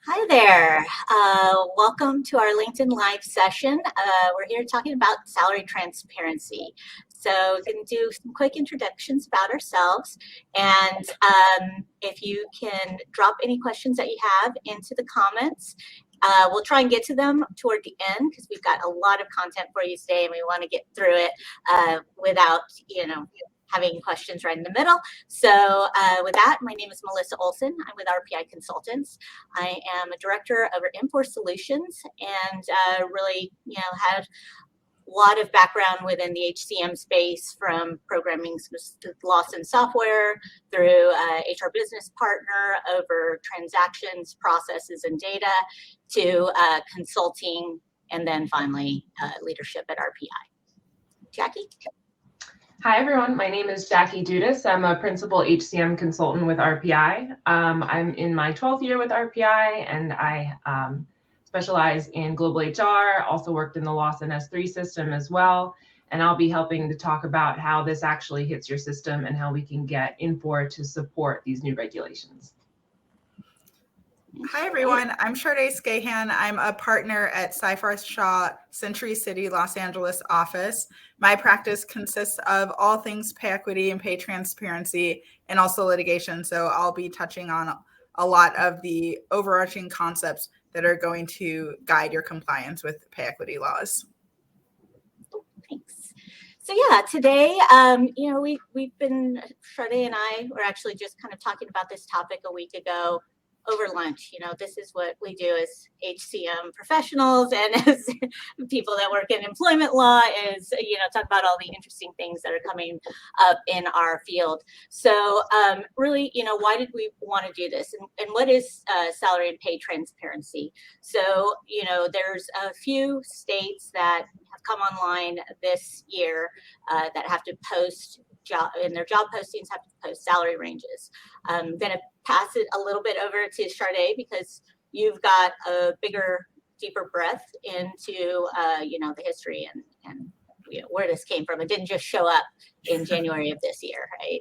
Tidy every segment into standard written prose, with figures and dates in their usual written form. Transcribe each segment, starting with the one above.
Hi there. Welcome to our LinkedIn Live session. We're here talking about salary transparency. So we're going to do some quick introductions about ourselves. And if you can drop any questions that you have into the comments, we'll try and get to them toward the end because we've got a lot of content for you today and we want to get through it without, having questions right in the middle. So with that, my name is Melissa Olson. I'm with RPI Consultants. I am a director over Infor Solutions and really, had a lot of background within the HCM space, from programming Lawson software through HR business partner, over transactions, processes, and data, to consulting, and then finally leadership at RPI. Jackie? Hi, everyone. My name is Jackie Dudas. I'm a principal HCM consultant with RPI. I'm in my 12th year with RPI, and I specialize in global HR, also worked in the Lawson S3 system as well. And I'll be helping to talk about how this actually hits your system and how we can get Infor to support these new regulations. Hi, everyone. I'm Sharday Scahan. I'm a partner at Cypher Shaw Century City, Los Angeles office. My practice consists of all things pay equity and pay transparency, and also litigation. So I'll be touching on a lot of the overarching concepts that are going to guide your compliance with pay equity laws. Thanks. So yeah, today, we've been, Sharday and I were actually just kind of talking about this topic a week ago over lunch. This is what we do as HCM professionals and as people that work in employment law, is, talk about all the interesting things that are coming up in our field. So really, why did we want to do this? And what is salary and pay transparency? So, there's a few states that have come online this year that have to post in their job postings, have to post salary ranges. I'm going to pass it a little bit over to Sharday because you've got a bigger, deeper breadth into, the history and where this came from. It didn't just show up in January of this year, right?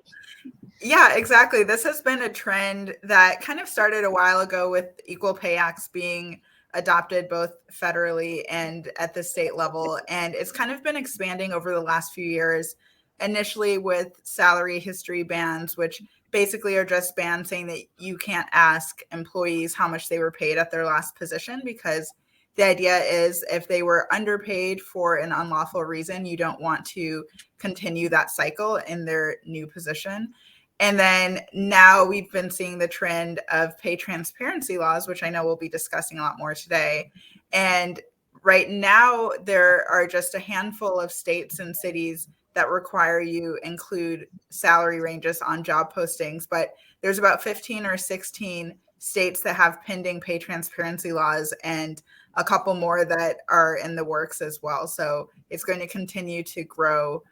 Yeah, exactly. This has been a trend that kind of started a while ago with Equal Pay Acts being adopted both federally and at the state level. And it's kind of been expanding over the last few years, initially with salary history bans, which basically are just bans saying that you can't ask employees how much they were paid at their last position, because the idea is if they were underpaid for an unlawful reason, you don't want to continue that cycle in their new position. And then now we've been seeing the trend of pay transparency laws, which I know we'll be discussing a lot more today. And right now, there are just a handful of states and cities that require you include salary ranges on job postings, but there's about 15 or 16 states that have pending pay transparency laws and a couple more that are in the works as well. So it's going to continue to grow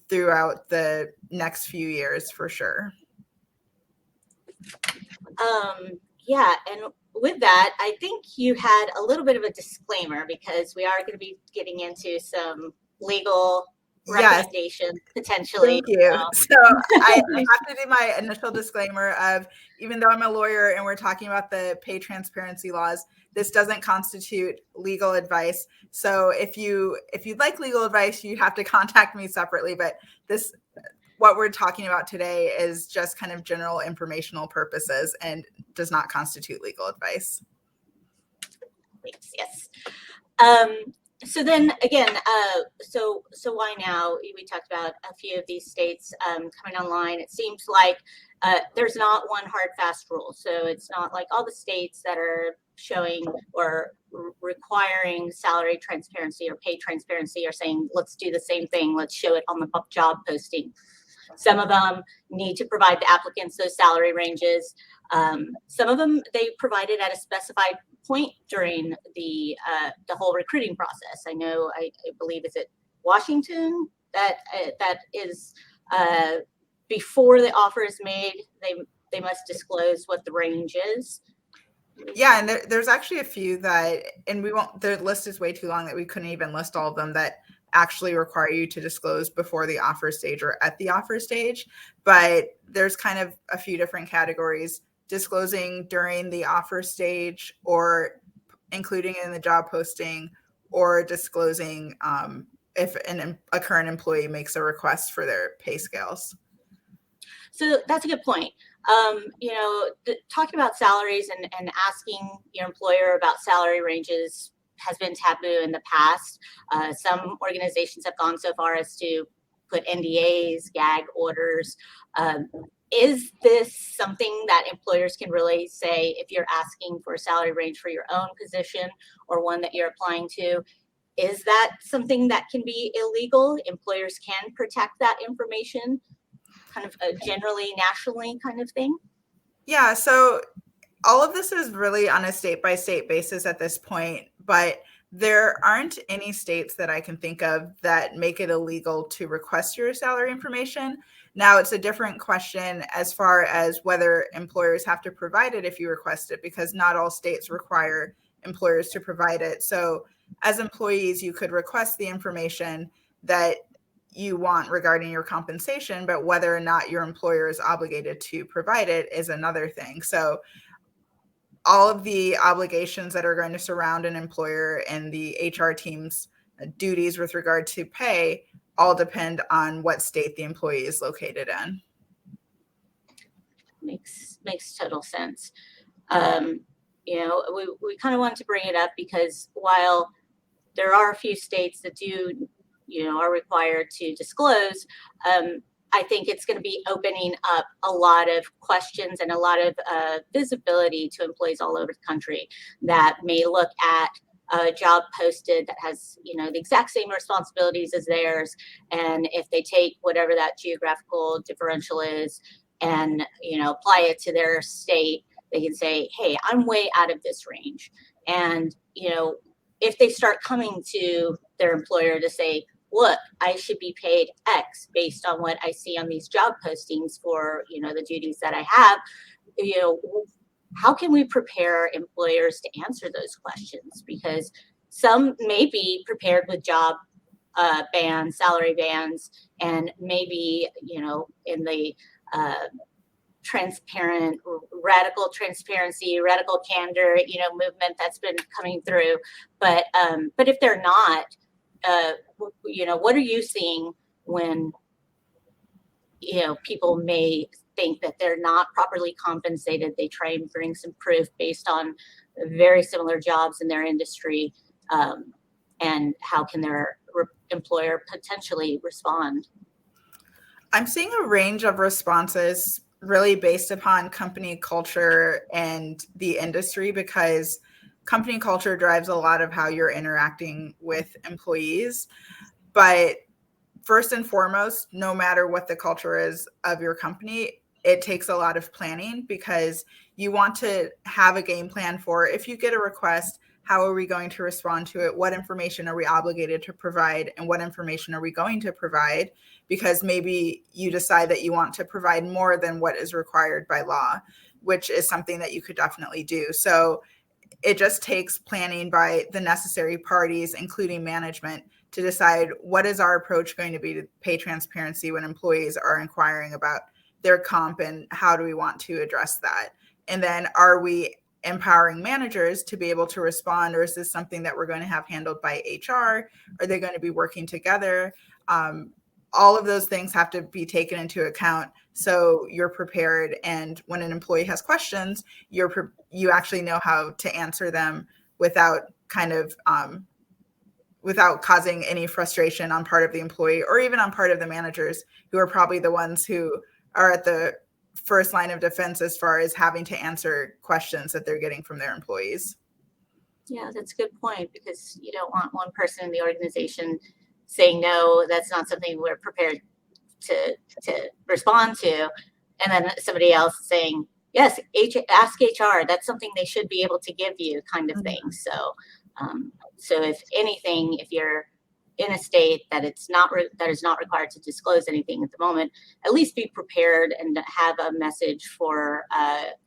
throughout the next few years for sure. Yeah, and with that, I think you had a little bit of a disclaimer because we are going to be getting into some legal recommendations, potentially. Thank you. So I have to do my initial disclaimer of, even though I'm a lawyer and we're talking about the pay transparency laws, this doesn't constitute legal advice. So if you'd like legal advice, you have to contact me separately. But what we're talking about today is just kind of general informational purposes and does not constitute legal advice. Thanks. Yes. So then again, so why now? We talked about a few of these states coming online. It seems like there's not one hard, fast rule. So it's not like all the states that are showing or requiring salary transparency or pay transparency are saying, let's do the same thing. Let's show it on the job posting. Some of them need to provide the applicants those salary ranges. Some of them they provided at a specified point during the whole recruiting process. I believe is it Washington that is before the offer is made, they must disclose what the range is. Yeah, and there's actually a few that, and the list is way too long that we couldn't even list all of them, that actually require you to disclose before the offer stage or at the offer stage. But there's kind of a few different categories disclosing during the offer stage, or including in the job posting, or disclosing if a current employee makes a request for their pay scales. So that's a good point. Talking about salaries and asking your employer about salary ranges has been taboo in the past. Some organizations have gone so far as to put NDAs, gag orders. Is this something that employers can really say if you're asking for a salary range for your own position or one that you're applying to? Is that something that can be illegal? Employers can protect that information, kind of generally, nationally kind of thing? Yeah, so all of this is really on a state-by-state basis at this point, but there aren't any states that I can think of that make it illegal to request your salary information. Now, it's a different question as far as whether employers have to provide it if you request it, because not all states require employers to provide it. So as employees, you could request the information that you want regarding your compensation, but whether or not your employer is obligated to provide it is another thing. So all of the obligations that are going to surround an employer and the HR team's duties with regard to pay all depend on what state the employee is located in. Makes total sense. We kind of wanted to bring it up because while there are a few states that do, are required to disclose, I think it's going to be opening up a lot of questions and a lot of visibility to employees all over the country that may look at a job posted that has, the exact same responsibilities as theirs. And if they take whatever that geographical differential is and, apply it to their state, they can say, hey, I'm way out of this range. And, if they start coming to their employer to say, look, I should be paid X based on what I see on these job postings for, the duties that I have, how can we prepare employers to answer those questions? Because some may be prepared with job bands, salary bands, and maybe, in the transparent, radical transparency, radical candor, movement that's been coming through. But if they're not, what are you seeing when, people may think that they're not properly compensated? They try and bring some proof based on very similar jobs in their industry. And how can their employer potentially respond? I'm seeing a range of responses really based upon company culture and the industry, because company culture drives a lot of how you're interacting with employees. But first and foremost, no matter what the culture is of your company, it takes a lot of planning, because you want to have a game plan for, if you get a request, how are we going to respond to it? What information are we obligated to provide? And what information are we going to provide? Because maybe you decide that you want to provide more than what is required by law, which is something that you could definitely do. So it just takes planning by the necessary parties, including management, to decide what is our approach going to be to pay transparency when employees are inquiring about their comp, and how do we want to address that? And then are we empowering managers to be able to respond, or is this something that we're going to have handled by HR? Are they going to be working together? All of those things have to be taken into account so you're prepared. And when an employee has questions, you actually know how to answer them without without causing any frustration on part of the employee, or even on part of the managers, who are probably the ones who are at the first line of defense as far as having to answer questions that they're getting from their employees. Yeah, that's a good point, because you don't want one person in the organization saying, no, that's not something we're prepared to respond to. And then somebody else saying, yes, ask HR, that's something they should be able to give you, kind of thing. So, so if anything, if you're in a state that is not required to disclose anything at the moment, at least be prepared and have a message for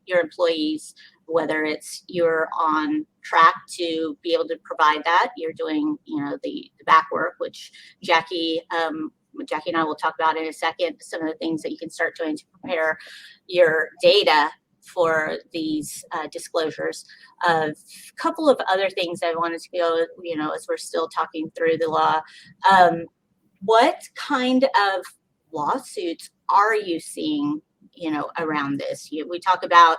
your employees, whether it's you're on track to be able to provide that, you're doing, the back work, which Jackie and I will talk about in a second, some of the things that you can start doing to prepare your data for these disclosures. A couple of other things I wanted to go, as we're still talking through the law. What kind of lawsuits are you seeing, around this? We talk about,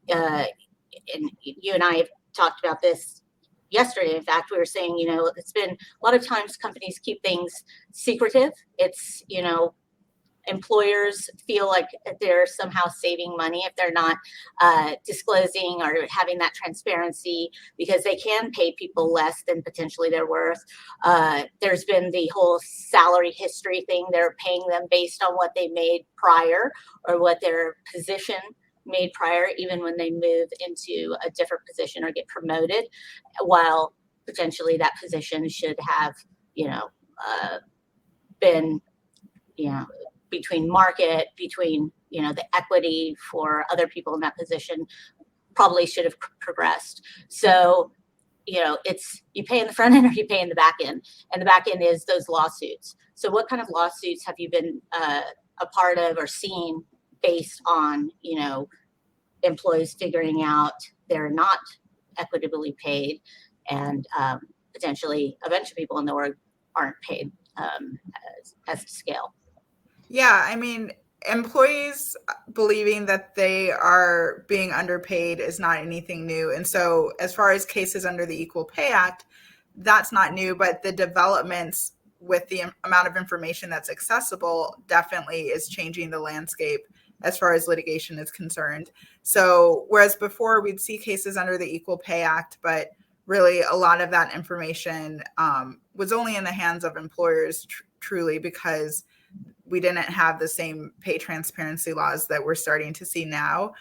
and you and I have talked about this yesterday. In fact, we were saying, it's been a lot of times companies keep things secretive. It's, employers feel like they're somehow saving money if they're not disclosing or having that transparency, because they can pay people less than potentially they're worth. There's been the whole salary history thing. They're paying them based on what they made prior or what their position made prior, even when they move into a different position or get promoted, while potentially that position should have, been, between market, between, the equity for other people in that position probably should have progressed. So, it's you pay in the front end or you pay in the back end, and the back end is those lawsuits. So what kind of lawsuits have you been a part of or seen based on, employees figuring out they're not equitably paid, and potentially a bunch of people in the org aren't paid as to scale? Yeah, I mean, employees believing that they are being underpaid is not anything new. And so, as far as cases under the Equal Pay Act, that's not new, but the developments with the amount of information that's accessible definitely is changing the landscape as far as litigation is concerned. So, whereas before we'd see cases under the Equal Pay Act, but really a lot of that information was only in the hands of employers truly, because we didn't have the same pay transparency laws that we're starting to see now.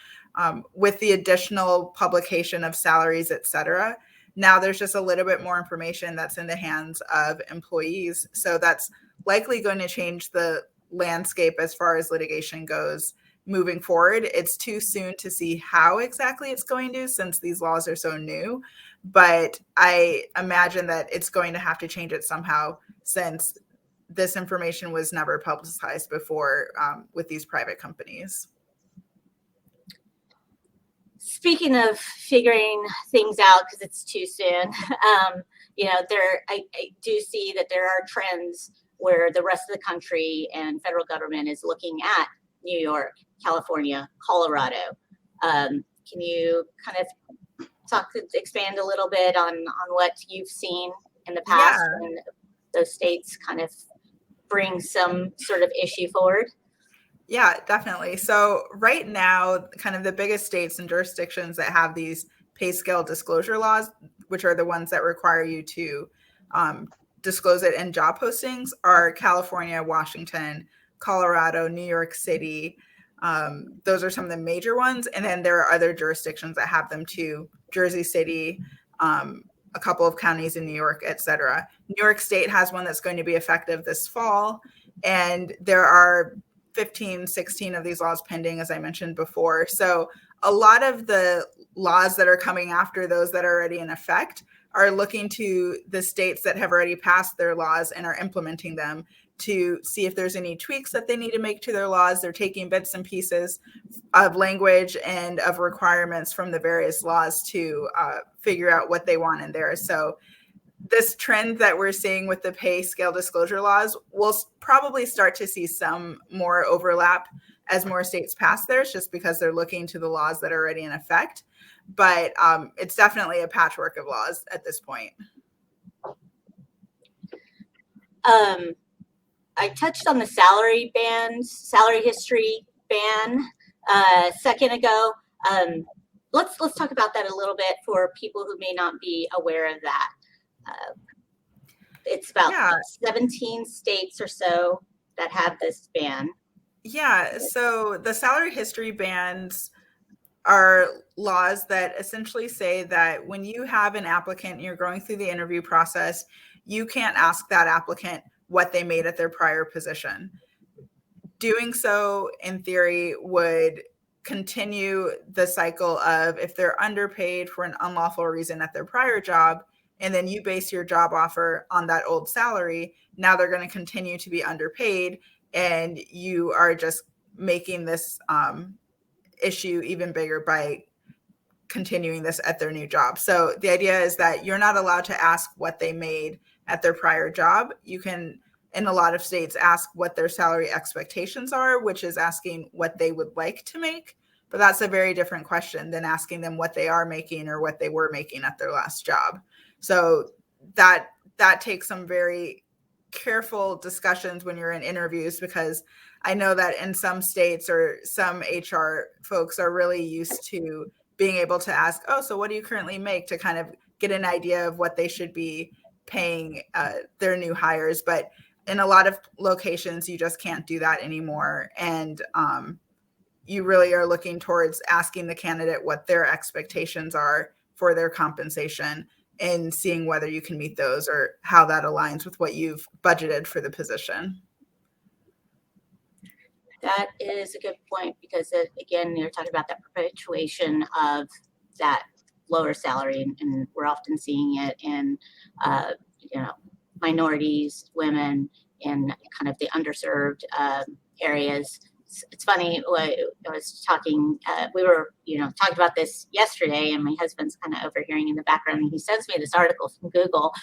With the additional publication of salaries, et cetera, now there's just a little bit more information that's in the hands of employees. So that's likely going to change the landscape as far as litigation goes moving forward. It's too soon to see how exactly it's going to, since these laws are so new. But I imagine that it's going to have to change it somehow, since this information was never publicized before with these private companies. Speaking of figuring things out because it's too soon, I do see that there are trends where the rest of the country and federal government is looking at New York, California, Colorado. Can you kind of expand a little bit on what you've seen in the past when those states kind of bring some sort of issue forward? Yeah, definitely. So right now, kind of the biggest states and jurisdictions that have these pay scale disclosure laws, which are the ones that require you to disclose it in job postings, are California, Washington, Colorado, New York City. Those are some of the major ones. And then there are other jurisdictions that have them too: Jersey City, a couple of counties in New York, et cetera. New York State has one that's going to be effective this fall. And there are 15, 16 of these laws pending, as I mentioned before. So a lot of the laws that are coming after those that are already in effect are looking to the states that have already passed their laws and are implementing them to see if there's any tweaks that they need to make to their laws. They're taking bits and pieces of language and of requirements from the various laws to figure out what they want in there. So this trend that we're seeing with the pay scale disclosure laws, we'll probably start to see some more overlap as more states pass theirs, just because they're looking to the laws that are already in effect. But it's definitely a patchwork of laws at this point. I touched on the salary history ban a second ago. Let's talk about that a little bit for people who may not be aware of that. It's about 17 states or so that have this ban. Yeah, so the salary history bans are laws that essentially say that when you have an applicant and you're going through the interview process, you can't ask that applicant what they made at their prior position. Doing so, in theory, would continue the cycle of, if they're underpaid for an unlawful reason at their prior job, and then you base your job offer on that old salary, now they're going to continue to be underpaid, and you are just making this issue even bigger by continuing this at their new job. So the idea is that you're not allowed to ask what they made at their prior job. You can, in a lot of states, ask what their salary expectations are, which is asking what they would like to make. But that's a very different question than asking them what they are making or what they were making at their last job. So that takes some very careful discussions when you're in interviews, because I know that in some states or some HR folks are really used to being able to ask, oh, so what do you currently make, to kind of get an idea of what they should be paying their new hires. But in a lot of locations, you just can't do that anymore. And you really are looking towards asking the candidate what their expectations are for their compensation and seeing whether you can meet those or how that aligns with what you've budgeted for the position. That is a good point, because again, you're talking about that perpetuation of that lower salary, and we're often seeing it in, minorities, women, in kind of the underserved areas. It's funny. I was talking. We were, talking about this yesterday, and my husband's kind of overhearing in the background, and he sends me this article from Google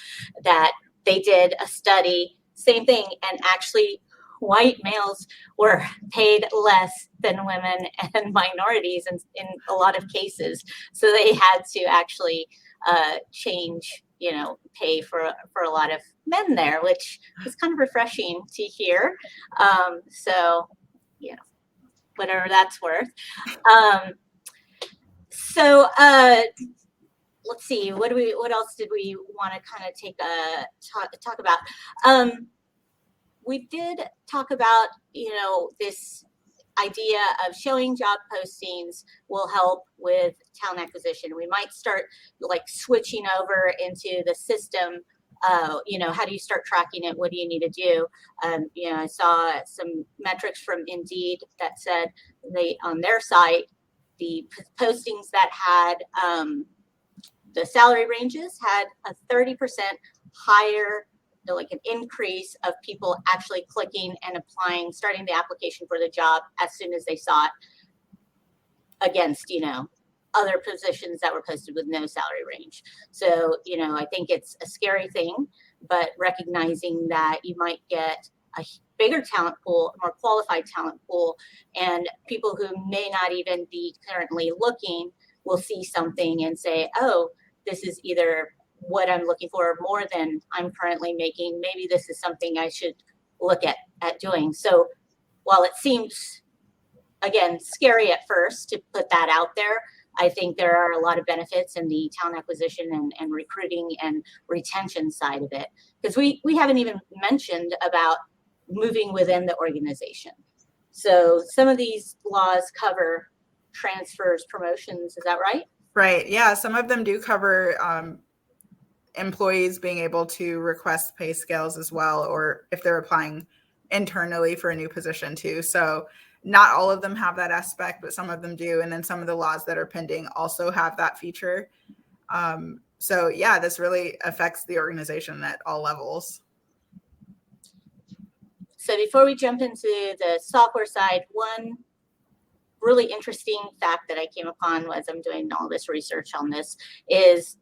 that they did a study, same thing, and actually white males were paid less than women and minorities in a lot of cases. So they had to actually change, pay for a lot of men there, which was kind of refreshing to hear. So, whatever that's worth. Let's see. What else did we want to kind of talk about? We did talk about, this idea of showing job postings will help with talent acquisition. We might start like switching over into the system. How do you start tracking it? What do you need to do? I saw some metrics from Indeed that said on their site, the postings that had the salary ranges had a 30% higher, like an increase of people actually clicking and applying, starting the application for the job as soon as they saw it, against, other positions that were posted with no salary range. So, I think it's a scary thing, but recognizing that you might get a bigger talent pool, a more qualified talent pool, and people who may not even be currently looking will see something and say, oh, this is either what I'm looking for more than I'm currently making. Maybe this is something I should look at doing. So while it seems, again, scary at first to put that out there, I think there are a lot of benefits in the talent acquisition and recruiting and retention side of it. Because we haven't even mentioned about moving within the organization. So some of these laws cover transfers, promotions. Is that right? Right. Yeah. Some of them do cover employees being able to request pay scales as well, or if they're applying internally for a new position too. So not all of them have that aspect, but some of them do. And then some of the laws that are pending also have that feature. So yeah, this really affects the organization at all levels. So before we jump into the software side, one really interesting fact that I came upon as I'm doing all this research on this is,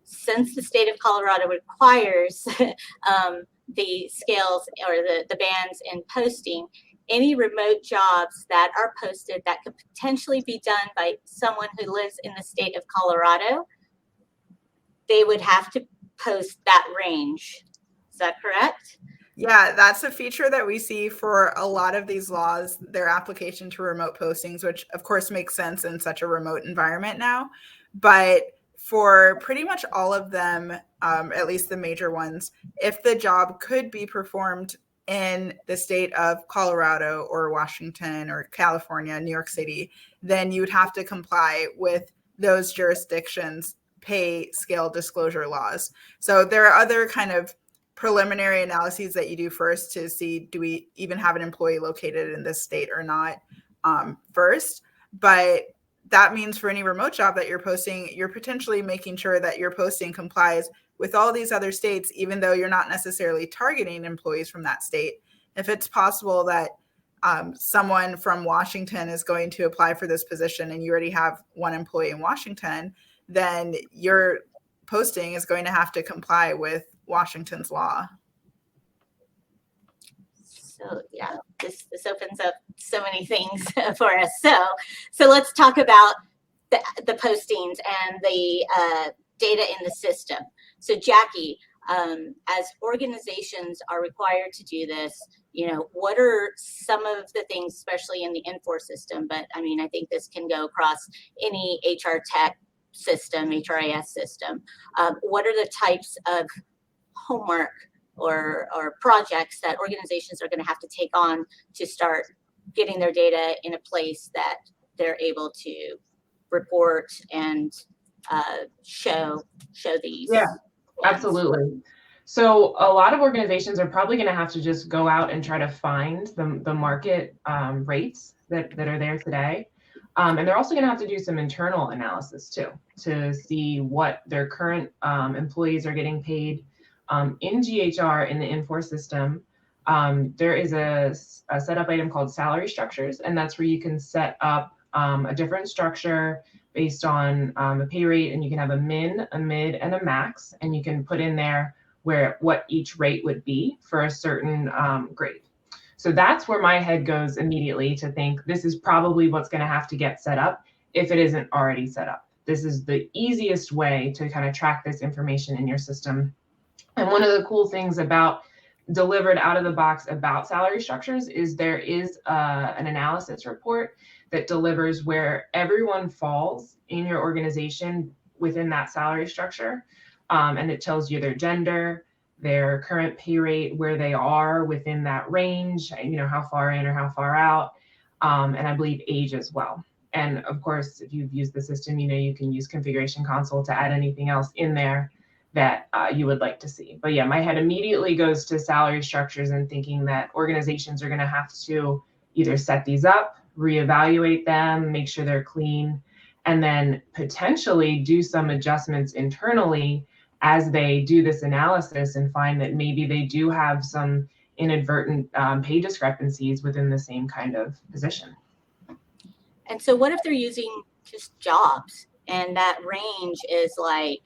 since the state of Colorado requires the scales or the bands in posting, any remote jobs that are posted that could potentially be done by someone who lives in the state of Colorado, they would have to post that range. Is that correct? Yeah, that's a feature that we see for a lot of these laws, their application to remote postings, which of course makes sense in such a remote environment now. But for pretty much all of them, at least the major ones, if the job could be performed in the state of Colorado or Washington or California, New York City, then you would have to comply with those jurisdictions' pay scale disclosure laws. So there are other kind of preliminary analyses that you do first to see, do we even have an employee located in this state or not first. But that means for any remote job that you're posting, you're potentially making sure that your posting complies with all these other states, even though you're not necessarily targeting employees from that state. If it's possible that someone from Washington is going to apply for this position and you already have one employee in Washington, then your posting is going to have to comply with Washington's law. So yeah, this opens up so many things for us. So let's talk about the postings and the data in the system. So Jackie, as organizations are required to do this, what are some of the things, especially in the Infor system, but I mean, I think this can go across any HR tech system, HRIS system. What are the types of homework or projects that organizations are going to have to take on to start getting their data in a place that they're able to report and show these? Yeah, things? absolutely. So a lot of organizations are probably going to have to just go out and try to find the market rates that are there today. And they're also going to have to do some internal analysis too, to see what their current employees are getting paid. In GHR, in the Infor system, there is a setup item called salary structures, and that's where you can set up a different structure based on a pay rate, and you can have a min, a mid, and a max, and you can put in there what each rate would be for a certain grade. So that's where my head goes immediately to think this is probably what's going to have to get set up if it isn't already set up. This is the easiest way to kind of track this information in your system. And one of the cool things about delivered out of the box about salary structures is there is an analysis report that delivers where everyone falls in your organization within that salary structure. And it tells you their gender, their current pay rate, where they are within that range, how far in or how far out, and I believe age as well. And of course, if you've used the system, you can use Configuration Console to add anything else in there that you would like to see. But yeah, my head immediately goes to salary structures and thinking that organizations are going to have to either set these up, reevaluate them, make sure they're clean, and then potentially do some adjustments internally as they do this analysis and find that maybe they do have some inadvertent pay discrepancies within the same kind of position. And so what if they're using just jobs and that range is like,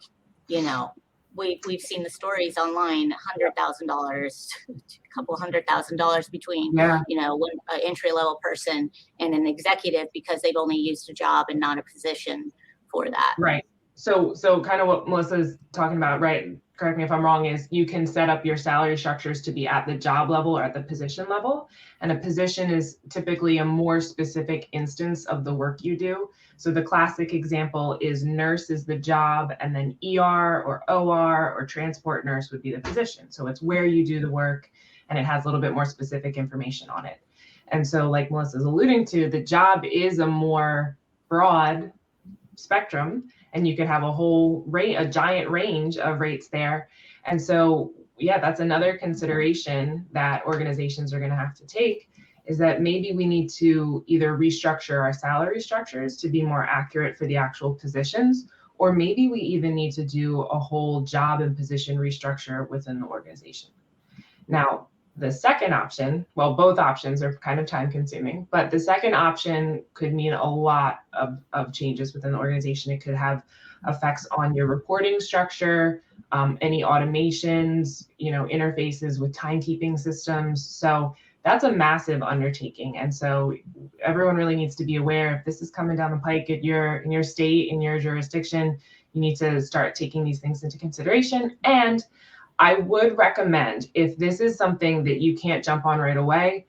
we've seen the stories online, $100,000, a couple $100,000 between, one entry-level person and an executive because they've only used a job and not a position for that. Right. So kind of what Melissa's talking about, right? Correct me if I'm wrong, is you can set up your salary structures to be at the job level or at the position level. And a position is typically a more specific instance of the work you do. So the classic example is nurse is the job, and then ER or OR or transport nurse would be the position. So it's where you do the work, and it has a little bit more specific information on it. And so like Melissa's alluding to, the job is a more broad spectrum, and you could have a giant range of rates there. And so, yeah, that's another consideration that organizations are going to have to take, is that maybe we need to either restructure our salary structures to be more accurate for the actual positions, or maybe we even need to do a whole job and position restructure within the organization. Now, the second option, well, both options are kind of time consuming, but the second option could mean a lot of changes within the organization. It could have effects on your reporting structure, any automations, interfaces with timekeeping systems. So that's a massive undertaking. And so everyone really needs to be aware, if this is coming down the pike in your state, in your jurisdiction, you need to start taking these things into consideration. And I would recommend, if this is something that you can't jump on right away,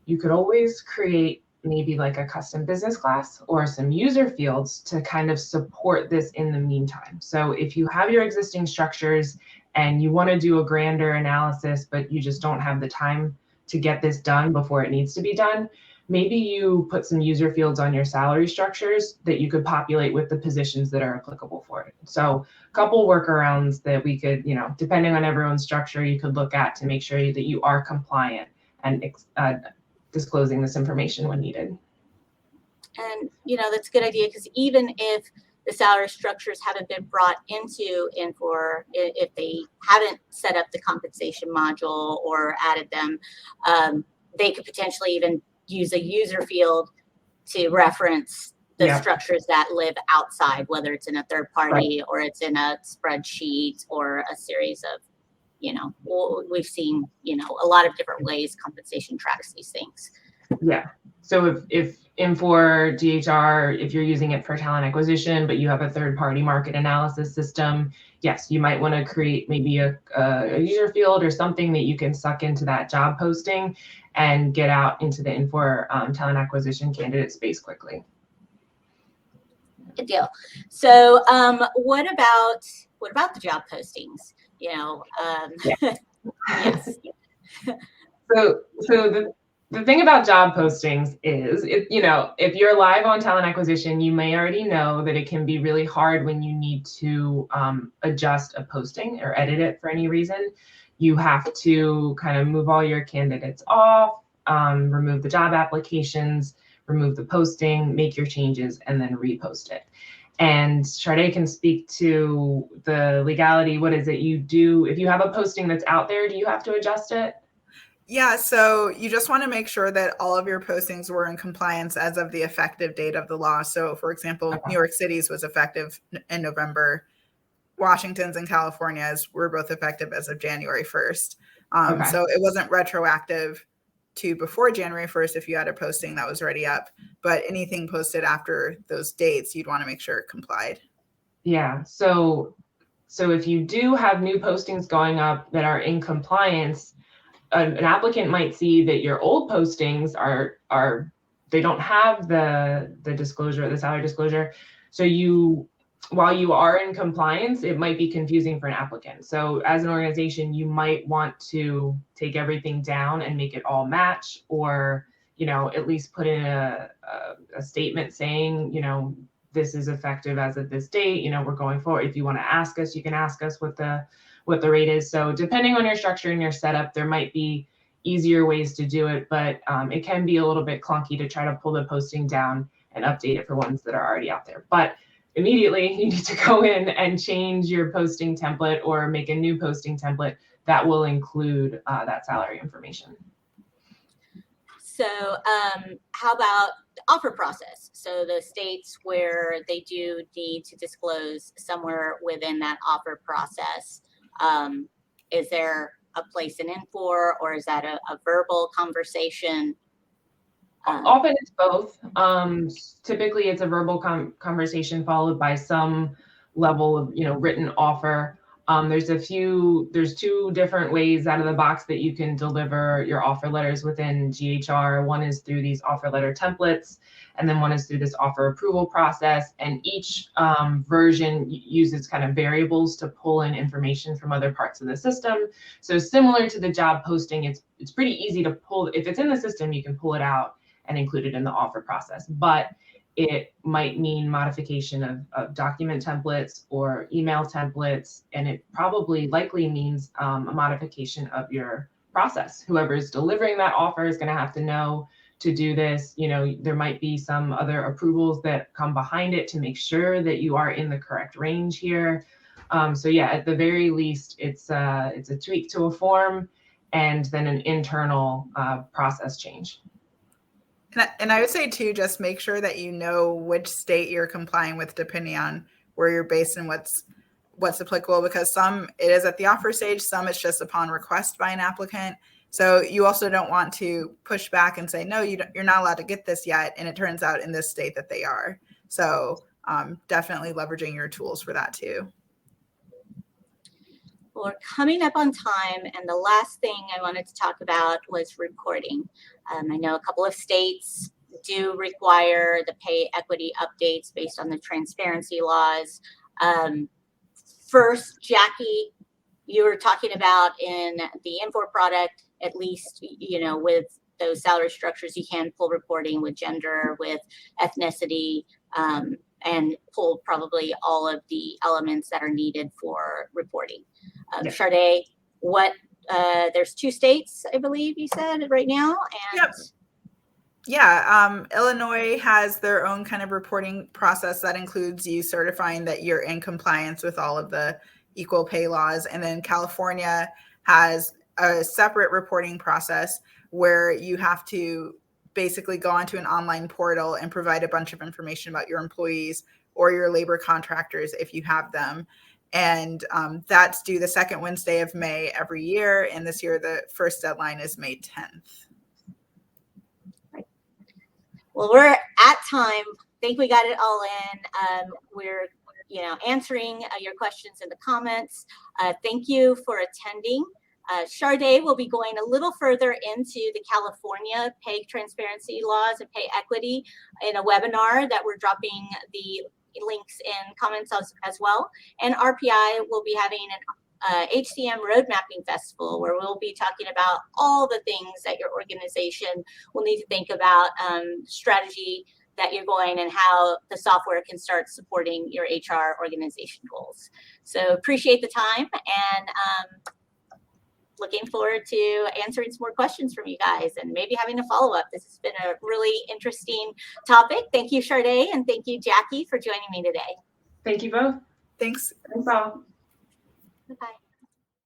you could always create maybe like a custom business class or some user fields to kind of support this in the meantime. So if you have your existing structures and you want to do a grander analysis, but you just don't have the time to get this done before it needs to be done, maybe you put some user fields on your salary structures that you could populate with the positions that are applicable for it. So a couple workarounds that we could, depending on everyone's structure, you could look at to make sure that you are compliant and disclosing this information when needed. And, that's a good idea, because even if the salary structures haven't been brought into Infor, if they haven't set up the compensation module or added them, they could potentially even use a user field to reference the structures that live outside, whether it's in a third party or it's in a spreadsheet or a series of, we've seen, a lot of different ways compensation tracks these things. Yeah. So if Infor, DHR, if you're using it for talent acquisition, but you have a third-party market analysis system, yes, you might want to create maybe a user field or something that you can suck into that job posting and get out into the Infor talent acquisition candidate space quickly. Good deal. So what about the job postings? Yes. So the thing about job postings is, if you're live on talent acquisition, you may already know that it can be really hard when you need to adjust a posting or edit it for any reason. You have to kind of move all your candidates off, remove the job applications, remove the posting, make your changes, and then repost it. And Sade can speak to the legality. What is it you do? If you have a posting that's out there, do you have to adjust it? Yeah, so you just want to make sure that all of your postings were in compliance as of the effective date of the law. So, for example, New York City's was effective in November. Washington's and California's were both effective as of January 1st. So it wasn't retroactive to before January 1st if you had a posting that was already up. But anything posted after those dates, you'd want to make sure it complied. Yeah. So if you do have new postings going up that are in compliance, an applicant might see that your old postings are they don't have the disclosure, the salary disclosure. So while you are in compliance, it might be confusing for an applicant. So as an organization, you might want to take everything down and make it all match, or at least put in a statement saying, this is effective as of this date. We're going forward. If you want to ask us, you can ask us what the rate is. So depending on your structure and your setup, there might be easier ways to do it, but it can be a little bit clunky to try to pull the posting down and update it for ones that are already out there. But immediately you need to go in and change your posting template or make a new posting template that will include that salary information. So how about the offer process? So the states where they do need to disclose somewhere within that offer process, is there a place in Infor, or is that a verbal conversation? Often it's both. Typically it's a verbal conversation followed by some level of written offer. There's two different ways out of the box that you can deliver your offer letters within GHR. One is through these offer letter templates, and then one is through this offer approval process. And each version uses kind of variables to pull in information from other parts of the system. So similar to the job posting, it's pretty easy to pull. If it's in the system, you can pull it out and include it in the offer process. But it might mean modification of document templates or email templates, and it likely means a modification of your process. Whoever is delivering that offer is going to have to know to do this. There might be some other approvals that come behind it to make sure that you are in the correct range here. So yeah, at the very least, it's a tweak to a form and then an internal process change. And I would say too, just make sure that you know which state you're complying with, depending on where you're based and what's applicable, because some it is at the offer stage, some it's just upon request by an applicant. So you also don't want to push back and say, no, you're not allowed to get this yet. And it turns out in this state that they are. So definitely leveraging your tools for that too. Well, we're coming up on time, and the last thing I wanted to talk about was reporting. I know a couple of states do require the pay equity updates based on the transparency laws. First, Jackie, you were talking about in the Infor product, at least, with those salary structures, you can pull reporting with gender, with ethnicity, and pull probably all of the elements that are needed for reporting. Sade, there's 2 states, I believe you said right now. And yep. Yeah, Illinois has their own kind of reporting process that includes you certifying that you're in compliance with all of the equal pay laws. And then California has a separate reporting process where you have to basically go onto an online portal and provide a bunch of information about your employees or your labor contractors if you have them. And that's due the second Wednesday of May every year. And this year, the first deadline is May 10th. Well, we're at time. I think we got it all in. We're answering your questions in the comments. Thank you for attending. Sharday will be going a little further into the California pay transparency laws and pay equity in a webinar that we're dropping the links in comments as well. And RPI will be having an HCM road mapping festival where we'll be talking about all the things that your organization will need to think about, strategy that you're going and how the software can start supporting your HR organization goals. So appreciate the time and looking forward to answering some more questions from you guys and maybe having a follow-up. This has been a really interesting topic. Thank you, Sharday, and thank you, Jackie, for joining me today. Thank you both. Thanks. Thanks all. Bye-bye.